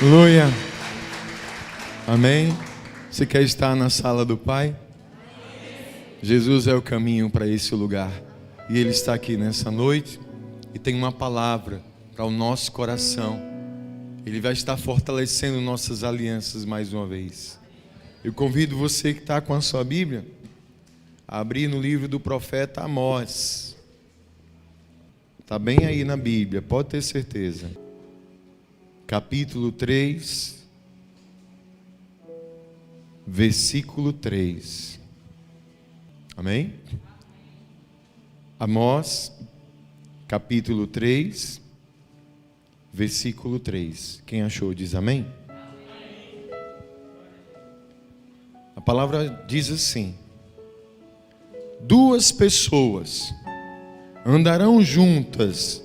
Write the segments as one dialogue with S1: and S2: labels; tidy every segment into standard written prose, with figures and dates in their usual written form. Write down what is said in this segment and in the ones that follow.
S1: Aleluia. Amém. Você quer estar na sala do Pai? Jesus é o caminho para esse lugar. E Ele está aqui nessa noite e tem uma palavra para o nosso coração. Ele vai estar fortalecendo nossas alianças mais uma vez. Eu convido você que está com a sua Bíblia a abrir no livro do profeta Amós. Está bem aí na Bíblia, pode ter certeza. Capítulo 3, versículo 3. Amém? Amós, capítulo 3, versículo 3. Quem achou diz amém? A palavra diz assim: duas pessoas andarão juntas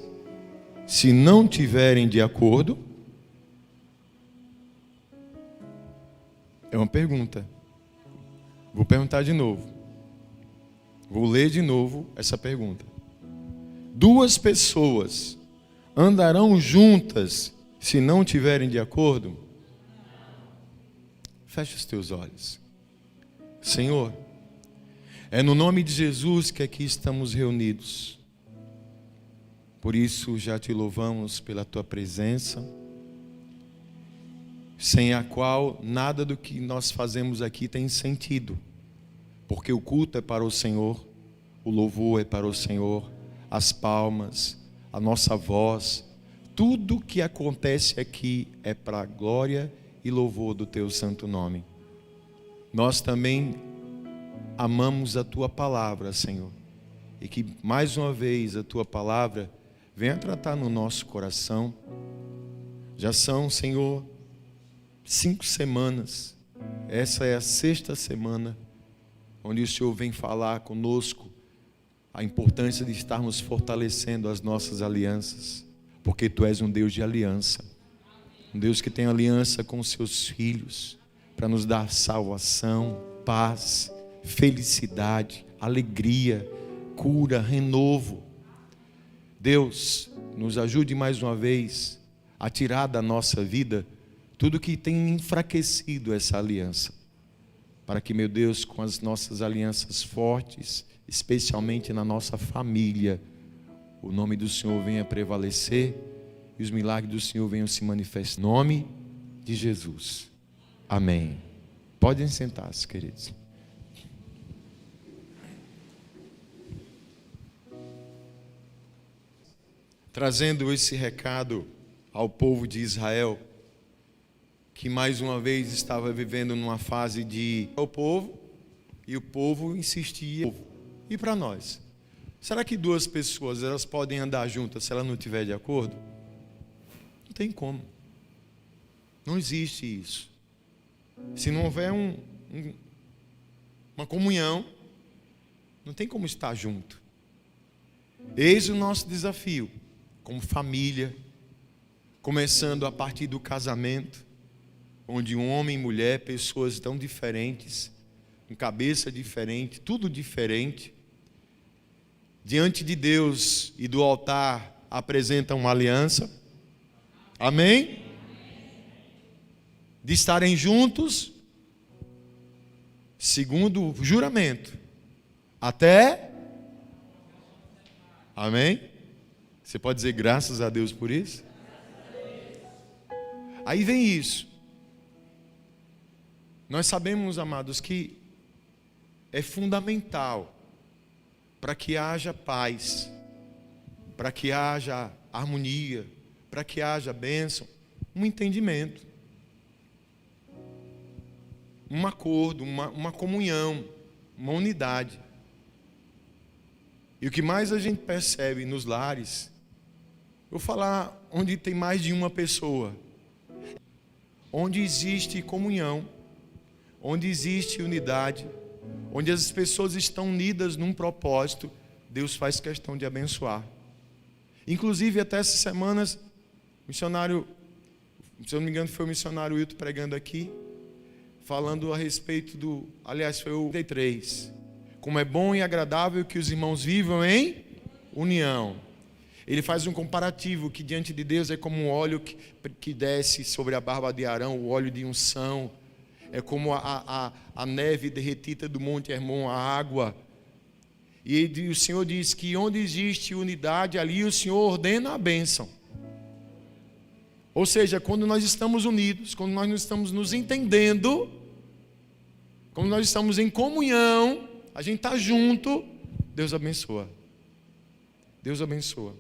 S1: se não tiverem de acordo. É uma pergunta. Vou perguntar de novo. Vou ler de novo essa pergunta. Duas pessoas andarão juntas se não tiverem de acordo? Feche os teus olhos. Senhor, é no nome de Jesus que aqui estamos reunidos. Por isso já te louvamos pela tua presença, sem a qual nada do que nós fazemos aqui tem sentido, porque o culto é para o Senhor, o louvor é para o Senhor, as palmas, a nossa voz, tudo que acontece aqui é para a glória e louvor do teu santo nome. Nós também amamos a tua palavra, Senhor, e que mais uma vez a tua palavra venha tratar no nosso coração. Já são, Senhor, 5 semanas, essa é a 6ª semana, onde o Senhor vem falar conosco a importância de estarmos fortalecendo as nossas alianças, porque Tu és um Deus de aliança, um Deus que tem aliança com os Seus filhos, para nos dar salvação, paz, felicidade, alegria, cura, renovo. Deus, nos ajude mais uma vez a tirar da nossa vida tudo que tem enfraquecido essa aliança, para que, meu Deus, com as nossas alianças fortes, especialmente na nossa família, o nome do Senhor venha prevalecer e os milagres do Senhor venham se manifestar. Em nome de Jesus. Amém. Podem sentar-se, queridos. Trazendo esse recado ao povo de Israel, que mais uma vez estava vivendo numa fase de o povo, e o povo insistia. E para nós? Será que duas pessoas elas podem andar juntas se ela não estiver de acordo? Não tem como. Não existe isso. Se não houver uma comunhão, não tem como estar junto. Eis o nosso desafio, como família, começando a partir do casamento, onde um homem e mulher, pessoas tão diferentes, com cabeça diferente, tudo diferente, diante de Deus e do altar apresentam uma aliança. Amém? De estarem juntos, segundo o juramento, até... Amém? Você pode dizer graças a Deus por isso? Aí vem isso. Nós sabemos, amados, que é fundamental para que haja paz, para que haja harmonia, para que haja bênção, um entendimento, um acordo, uma comunhão, uma unidade. E o que mais a gente percebe nos lares, vou falar onde tem mais de uma pessoa, onde existe comunhão, onde existe unidade, onde as pessoas estão unidas num propósito, Deus faz questão de abençoar. Inclusive, até essas semanas, o missionário, se eu não me engano, foi o missionário Wilton pregando aqui, falando a respeito do, aliás, foi o 33, como é bom e agradável que os irmãos vivam em união. Ele faz um comparativo que diante de Deus é como um óleo que desce sobre a barba de Arão, o óleo de unção. É como a neve derretida do Monte Hermon, a água. E o Senhor diz que onde existe unidade, ali o Senhor ordena a bênção. Ou seja, quando nós estamos unidos, quando nós estamos nos entendendo, quando nós estamos em comunhão, a gente está junto, Deus abençoa. Deus abençoa.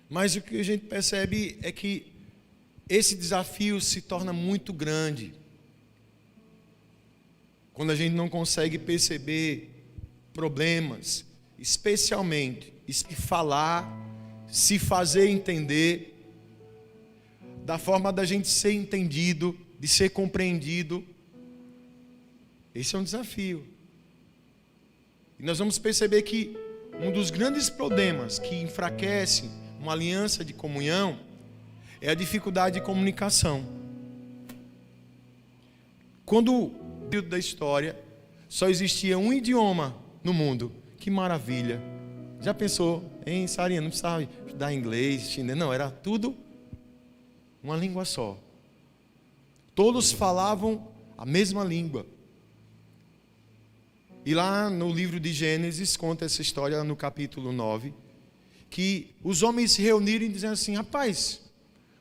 S1: Mas o que a gente percebe é que esse desafio se torna muito grande quando a gente não consegue perceber problemas, especialmente se falar, se fazer entender, da forma da gente ser entendido, de ser compreendido. Esse é um desafio. E nós vamos perceber que um dos grandes problemas que enfraquece uma aliança de comunhão é a dificuldade de comunicação. Quando o período da história só existia um idioma no mundo, que maravilha! Já pensou, hein, Sarinha? Não precisava estudar inglês, chinês, não, era tudo uma língua só. Todos falavam a mesma língua. E lá no livro de Gênesis conta essa história no capítulo 9, que os homens se reuniram e diziam assim: rapaz,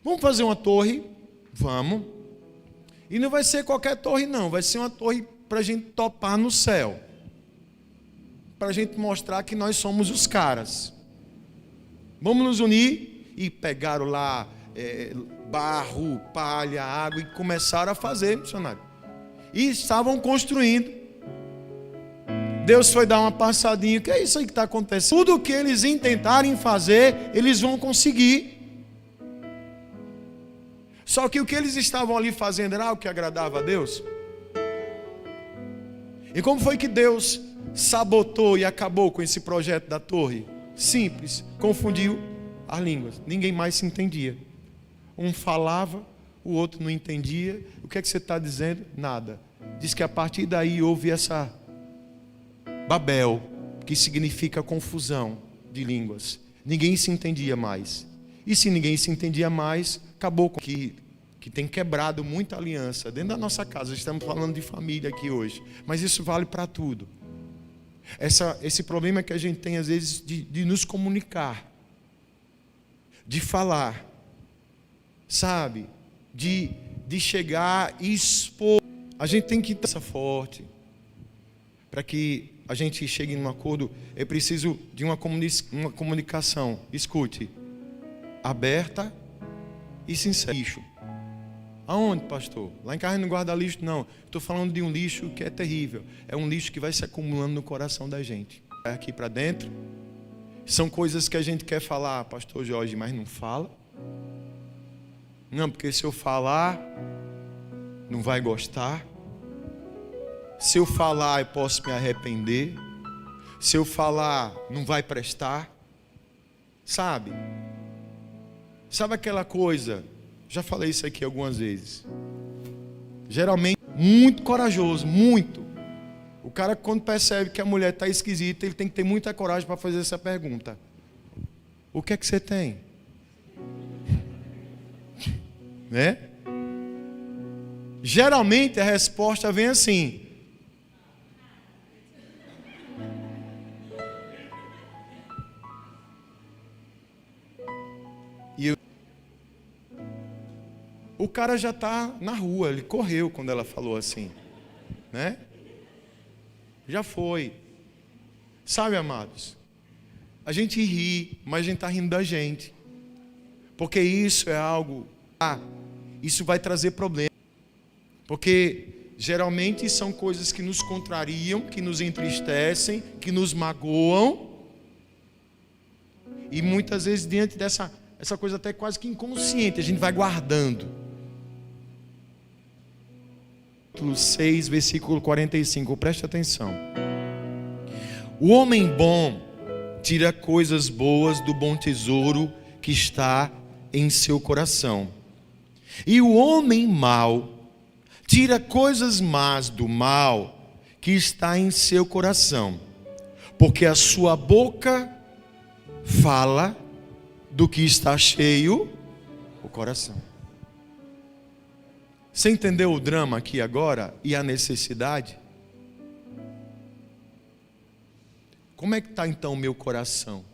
S1: vamos fazer uma torre? Vamos. E não vai ser qualquer torre não, vai ser uma torre para a gente topar no céu. Para a gente mostrar que nós somos os caras. Vamos nos unir. E pegaram lá barro, palha, água e começaram a fazer, missionário. E estavam construindo. Deus foi dar uma passadinha. O que é isso aí que está acontecendo? Tudo o que eles intentarem fazer, eles vão conseguir. Só que o que eles estavam ali fazendo era algo que agradava a Deus. E como foi que Deus sabotou e acabou com esse projeto da torre? Simples, confundiu as línguas. Ninguém mais se entendia. Um falava, o outro não entendia. O que é que você está dizendo? Nada. Diz que a partir daí houve essa Babel, que significa confusão de línguas. Ninguém se entendia mais. E se ninguém se entendia mais, acabou com que tem quebrado muita aliança. Dentro da nossa casa, estamos falando de família aqui hoje. Mas isso vale para tudo. Esse problema que a gente tem às vezes de nos comunicar, de falar, sabe? De chegar e expor. A gente tem que estar forte. Para que a gente chegue num acordo, é preciso de uma comunicação, escute, aberta e sincera. Lixo. Aonde, pastor? Lá em casa não guarda lixo, não. Estou falando de um lixo que é terrível. É um lixo que vai se acumulando no coração da gente. Vai aqui para dentro. São coisas que a gente quer falar, pastor Jorge, mas não fala. Não, porque se eu falar, não vai gostar. Se eu falar, eu posso me arrepender. Se eu falar, não vai prestar. Sabe? Sabe aquela coisa? Já falei isso aqui algumas vezes. Geralmente, muito corajoso, muito. O cara, quando percebe que a mulher está esquisita, ele tem que ter muita coragem para fazer essa pergunta: o que é que você tem? Né? Geralmente a resposta vem assim: o cara já está na rua, ele correu quando ela falou assim, né? Já foi. Sabe, amados, a gente ri, mas a gente está rindo da gente, porque isso é algo, isso vai trazer problema, porque geralmente são coisas que nos contrariam, que nos entristecem, que nos magoam, e muitas vezes diante dessa coisa até quase que inconsciente, a gente vai guardando. Capítulo 6, versículo 45, preste atenção. O homem bom tira coisas boas do bom tesouro que está em seu coração, e o homem mau tira coisas más do mal que está em seu coração, porque a sua boca fala do que está cheio o coração. Você entendeu o drama aqui agora e a necessidade? Como é que está então o meu coração?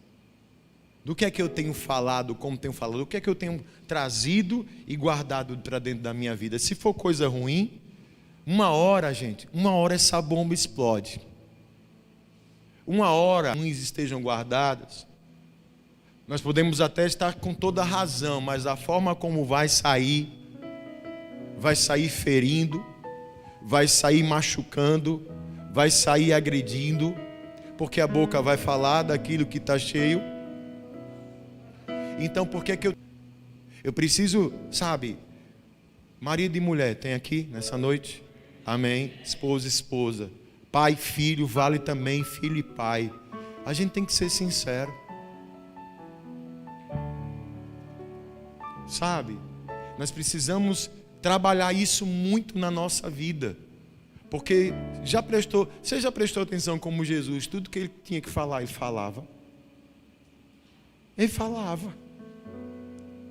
S1: Do que é que eu tenho falado, como tenho falado? Do que é que eu tenho trazido e guardado para dentro da minha vida? Se for coisa ruim, uma hora essa bomba explode. Uma hora ruins estejam guardadas. Nós podemos até estar com toda a razão, mas a forma como vai sair ferindo, vai sair machucando, vai sair agredindo, porque a boca vai falar daquilo que está cheio. Então, por que eu preciso, sabe, marido e mulher, tem aqui nessa noite? Amém? Esposa e esposa. Pai e filho, vale também filho e pai. A gente tem que ser sincero. Sabe? Nós precisamos trabalhar isso muito na nossa vida. Porque você já prestou atenção como Jesus, tudo que ele tinha que falar, ele falava. Ele falava.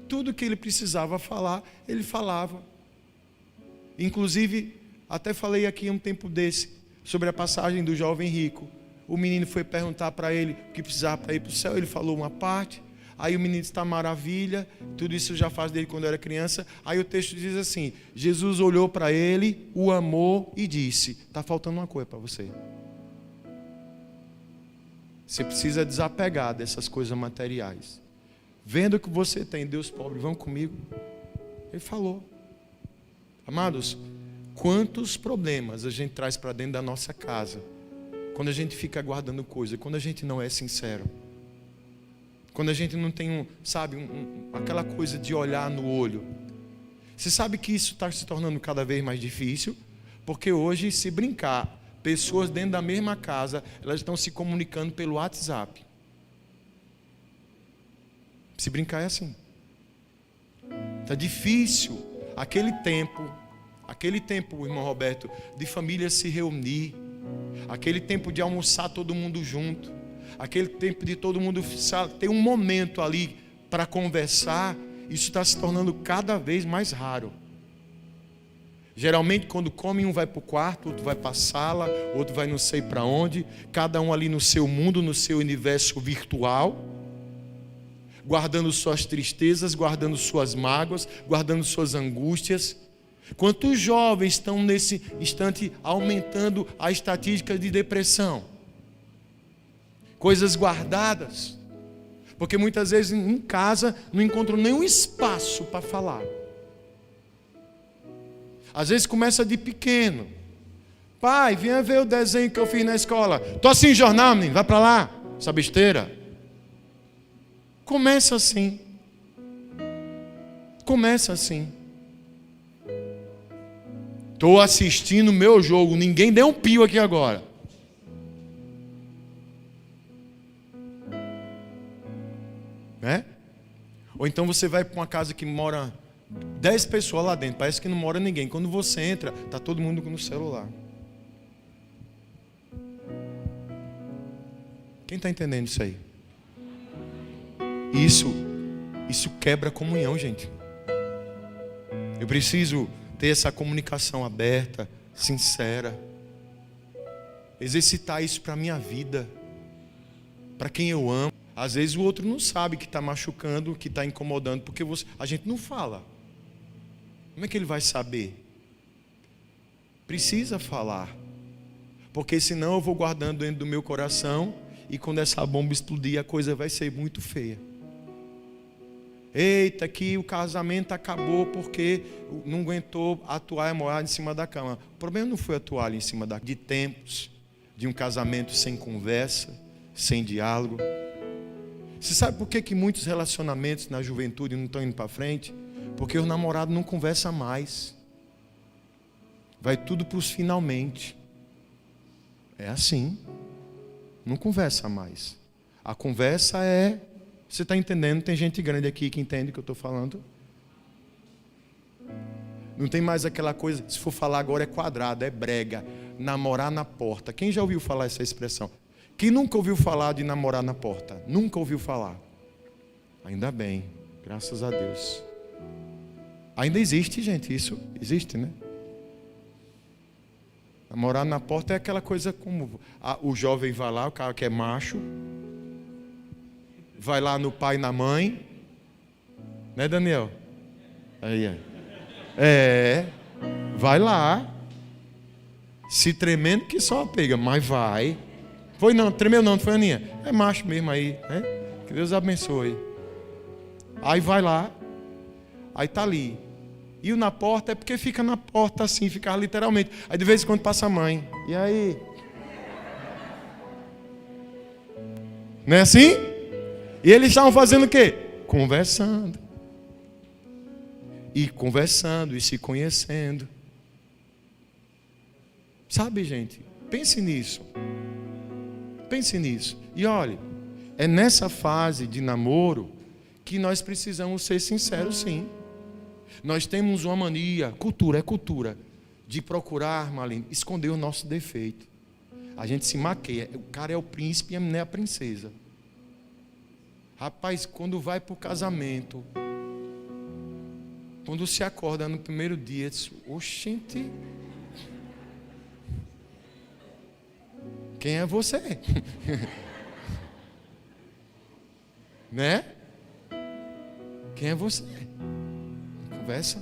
S1: Tudo que ele precisava falar, ele falava. Inclusive, até falei aqui um tempo desse, sobre a passagem do jovem rico. O menino foi perguntar para ele o que precisava para ir para o céu, ele falou uma parte. Aí o menino está maravilha, tudo isso já faz dele quando era criança. Aí o texto diz assim: Jesus olhou para ele, o amou e disse: está faltando uma coisa para você. Você precisa desapegar dessas coisas materiais. Vendo que você tem, Deus pobre, vão comigo. Ele falou. Amados, quantos problemas a gente traz para dentro da nossa casa quando a gente fica guardando coisa, quando a gente não é sincero, quando a gente não tem aquela coisa de olhar no olho. Você sabe que isso está se tornando cada vez mais difícil, porque hoje, se brincar, pessoas dentro da mesma casa, elas estão se comunicando pelo WhatsApp. Se brincar é assim. Está difícil. Aquele tempo, irmão Roberto, de família se reunir, aquele tempo de almoçar todo mundo junto, aquele tempo de todo mundo ter um momento ali para conversar, isso está se tornando cada vez mais raro. Geralmente quando come, um vai para o quarto, outro vai para a sala, outro vai não sei para onde, cada um ali no seu mundo, no seu universo virtual, guardando suas tristezas, guardando suas mágoas, guardando suas angústias. Quantos jovens estão nesse instante aumentando a estatística de depressão? Coisas guardadas, porque muitas vezes em casa não encontram nenhum espaço para falar. Às vezes começa de pequeno. Pai, venha ver o desenho que eu fiz na escola. Estou assim em jornal, menino, vai para lá, essa besteira. Começa assim. Começa assim. Estou assistindo o meu jogo, ninguém deu um pio aqui agora. Né? Ou então você vai para uma casa que mora 10 pessoas lá dentro, parece que não mora ninguém. Quando você entra, está todo mundo no celular. Quem está entendendo isso aí? Isso quebra a comunhão, gente. Eu preciso ter essa comunicação aberta, sincera. Exercitar isso para a minha vida, para quem eu amo. Às vezes o outro não sabe que está machucando, que está incomodando, porque a gente não fala. Como é que ele vai saber? Precisa falar. Porque senão eu vou guardando dentro do meu coração, e quando essa bomba explodir, a coisa vai ser muito feia. Eita, que o casamento acabou porque não aguentou a toalha molhada em cima da cama. O problema não foi a toalha em cima da cama. De tempos, de um casamento sem conversa, sem diálogo. Você sabe por que muitos relacionamentos na juventude não estão indo para frente? Porque o namorado não conversa mais. Vai tudo para os finalmente. É assim. Não conversa mais. A conversa é... Você está entendendo? Tem gente grande aqui que entende o que eu estou falando. Não tem mais aquela coisa, se for falar agora é quadrado, é brega. Namorar na porta. Quem já ouviu falar essa expressão? que nunca ouviu falar de namorar na porta? Nunca ouviu falar. Ainda bem, graças a Deus. Ainda existe, gente, isso existe, né? Namorar na porta é aquela coisa como o jovem vai lá, o cara que é macho, vai lá no pai e na mãe, né, Daniel? Aí vai lá, se tremendo que só pega, mas vai. Foi não, tremeu não foi, Aninha? É macho mesmo aí, né? Que Deus abençoe. Aí vai lá, aí tá ali. E o na porta é porque fica na porta assim, fica literalmente. Aí de vez em quando passa a mãe. E aí? Não é assim? E eles estavam fazendo o quê? Conversando. E conversando, e se conhecendo. Sabe, gente? Pense nisso. Pense nisso. E olhe, é nessa fase de namoro que nós precisamos ser sinceros, sim. Nós temos uma mania, cultura, de procurar, Marlene, esconder o nosso defeito. A gente se maqueia. O cara é o príncipe e a menina é a princesa. Rapaz, quando vai para o casamento, quando se acorda no primeiro dia, diz, oxente, quem é você? Né? Quem é você? Conversa.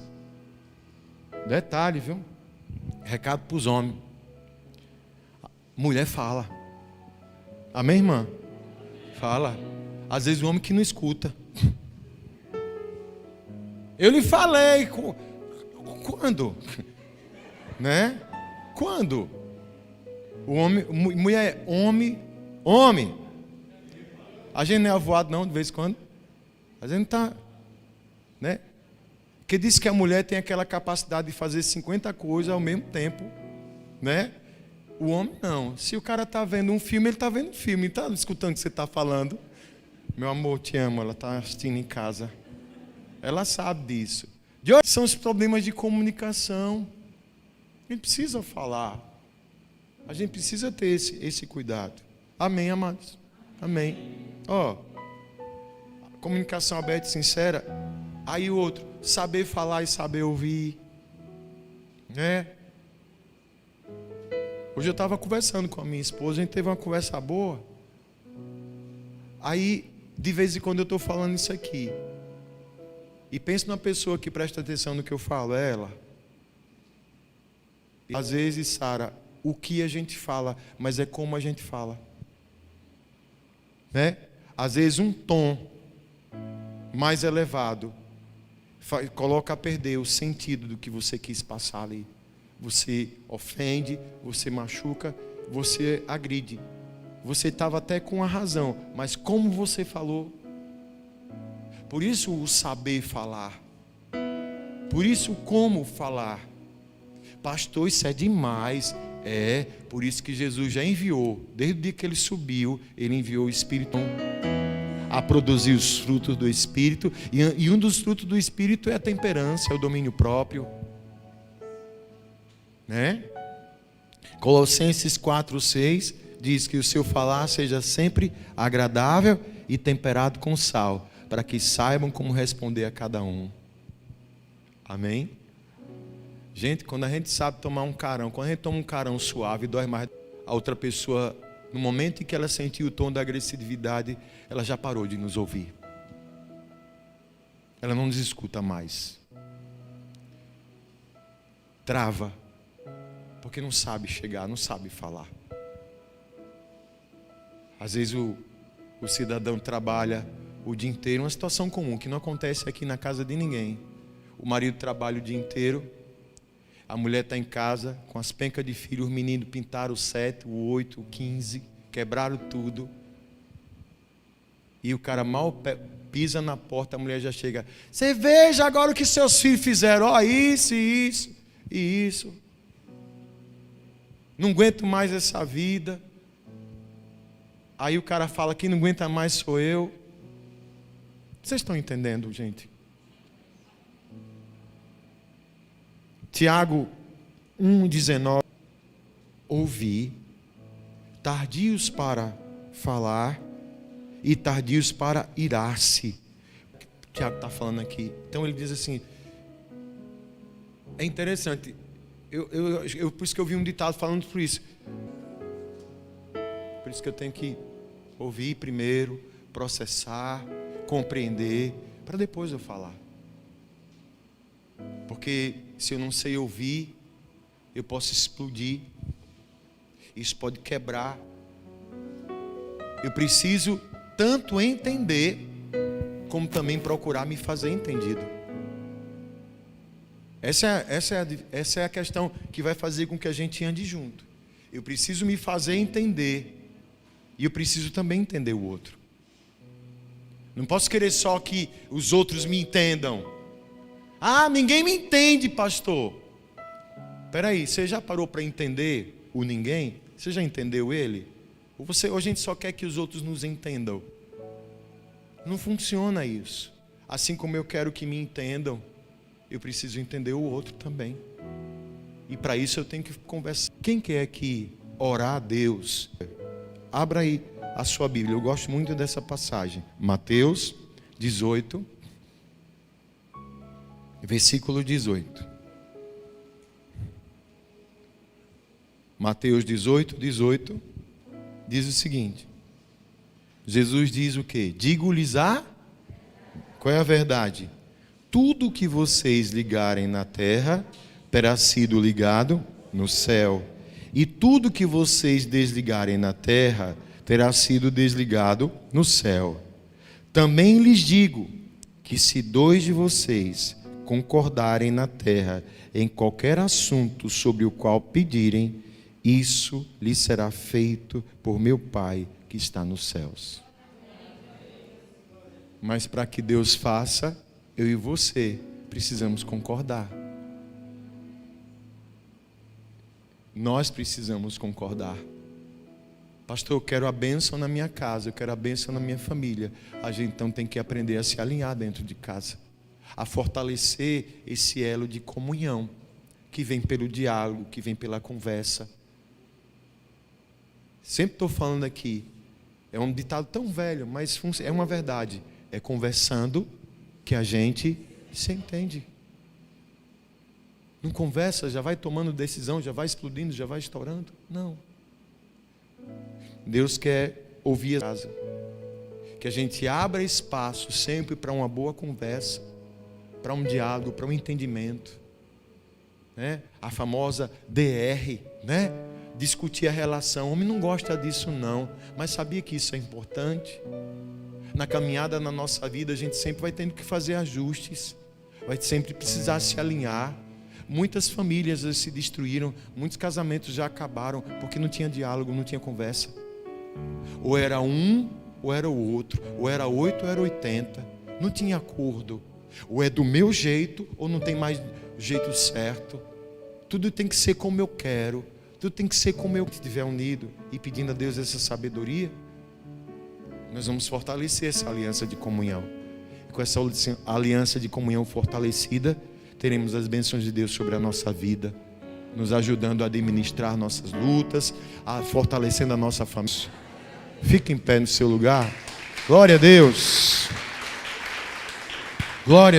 S1: Detalhe, viu? Recado para os homens. Mulher fala. Amém, irmã? Fala. Às vezes o homem que não escuta. Eu lhe falei. Quando? Né? Quando? O homem, mulher, homem. A gente não é avoado não, de vez em quando. A gente não está, né? Porque diz que a mulher tem aquela capacidade de fazer 50 coisas ao mesmo tempo, né? O homem não. Se o cara está vendo um filme, ele está vendo um filme, está escutando o que você está falando. Meu amor, te amo, ela está assistindo em casa. Ela sabe disso. De hoje são os problemas de comunicação. A gente precisa falar. A gente precisa ter esse cuidado. Amém, amados? Amém. Comunicação aberta e sincera. Aí o outro, saber falar e saber ouvir. Né? Hoje eu estava conversando com a minha esposa, a gente teve uma conversa boa. Aí, de vez em quando eu estou falando isso aqui. E penso numa pessoa que presta atenção no que eu falo, é ela. Às vezes, Sara, o que a gente fala, mas é como a gente fala. Né? Às vezes um tom mais elevado coloca a perder o sentido do que você quis passar ali. Você ofende, você machuca, você agride. Você estava até com a razão, mas como você falou? Por isso o saber falar. Por isso como falar. Pastor, isso é demais. Por isso que Jesus já enviou, desde o dia que ele subiu, ele enviou o Espírito a produzir os frutos do Espírito, e um dos frutos do Espírito é a temperança, é o domínio próprio, né? Colossenses 4:6 diz que o seu falar seja sempre agradável e temperado com sal, para que saibam como responder a cada um. Amém? Gente, quando a gente sabe tomar um carão, quando a gente toma um carão suave, dói mais a outra pessoa. No momento em que ela sentiu o tom da agressividade, ela já parou de nos ouvir. Ela não nos escuta mais. Trava. Porque não sabe chegar, não sabe falar. Às vezes o cidadão trabalha o dia inteiro, uma situação comum, que não acontece aqui na casa de ninguém. O marido trabalha o dia inteiro, a mulher está em casa com as pencas de filho, os meninos pintaram o 7, o 8, o 15, quebraram tudo. E o cara mal pisa na porta, a mulher já chega. Você veja agora o que seus filhos fizeram. Isso, isso e isso. Não aguento mais essa vida. Aí o cara fala, quem não aguenta mais sou eu. Vocês estão entendendo, gente? Tiago 1,19. Ouvi, tardios para falar e tardios para irar-se. O Tiago está falando aqui. Então ele diz assim, é interessante, por isso que eu vi um ditado falando por isso. Por isso que eu tenho que ouvir primeiro, processar, compreender, para depois eu falar. Porque se eu não sei ouvir, eu posso explodir. Isso pode quebrar. Eu preciso tanto entender, como também procurar me fazer entendido. Essa é a questão que vai fazer com que a gente ande junto. Eu preciso me fazer entender. E eu preciso também entender o outro. Não posso querer só que os outros me entendam. Ah, ninguém me entende, pastor. Espera aí, você já parou para entender o ninguém? Você já entendeu ele? Ou a gente só quer que os outros nos entendam? Não funciona isso. Assim como eu quero que me entendam, eu preciso entender o outro também. E para isso eu tenho que conversar. Quem quer aqui orar a Deus? Abra aí a sua Bíblia. Eu gosto muito dessa passagem. Mateus 18, versículo 18. Mateus 18, 18 diz o seguinte. Jesus diz o quê? Digo-lhes qual é a verdade? Tudo que vocês ligarem na terra terá sido ligado no céu. E tudo que vocês desligarem na terra terá sido desligado no céu. Também lhes digo que se 2 de vocês concordarem na terra em qualquer assunto sobre o qual pedirem, isso lhes será feito por meu Pai que está nos céus. Mas para que Deus faça, eu e você precisamos concordar. Nós precisamos concordar. Pastor, eu quero a bênção na minha casa, eu quero a bênção na minha família. A gente então tem que aprender a se alinhar dentro de casa, a fortalecer esse elo de comunhão, que vem pelo diálogo, que vem pela conversa. Sempre estou falando aqui, é um ditado tão velho, mas é uma verdade. É conversando que a gente se entende. Não conversa, já vai tomando decisão, já vai explodindo, já vai estourando. Não. Deus quer ouvir a casa. Que a gente abra espaço sempre para uma boa conversa, para um diálogo, para um entendimento. Né? A famosa DR, né? Discutir a relação. O homem não gosta disso não, mas sabia que isso é importante? Na caminhada na nossa vida, a gente sempre vai tendo que fazer ajustes, vai sempre precisar se alinhar. Muitas famílias se destruíram, muitos casamentos já acabaram, porque não tinha diálogo, não tinha conversa. Ou era um, ou era o outro, ou era 8, ou era 80, não tinha acordo. Ou é do meu jeito, ou não tem mais jeito certo. Tudo tem que ser como eu quero, tudo tem que ser como eu estiver unido e pedindo a Deus essa sabedoria. Nós vamos fortalecer essa aliança de comunhão. E com essa aliança de comunhão fortalecida, teremos as bênçãos de Deus sobre a nossa vida, nos ajudando a administrar nossas lutas, fortalecendo a nossa família. Fique em pé no seu lugar. Glória a Deus. Glória a Deus.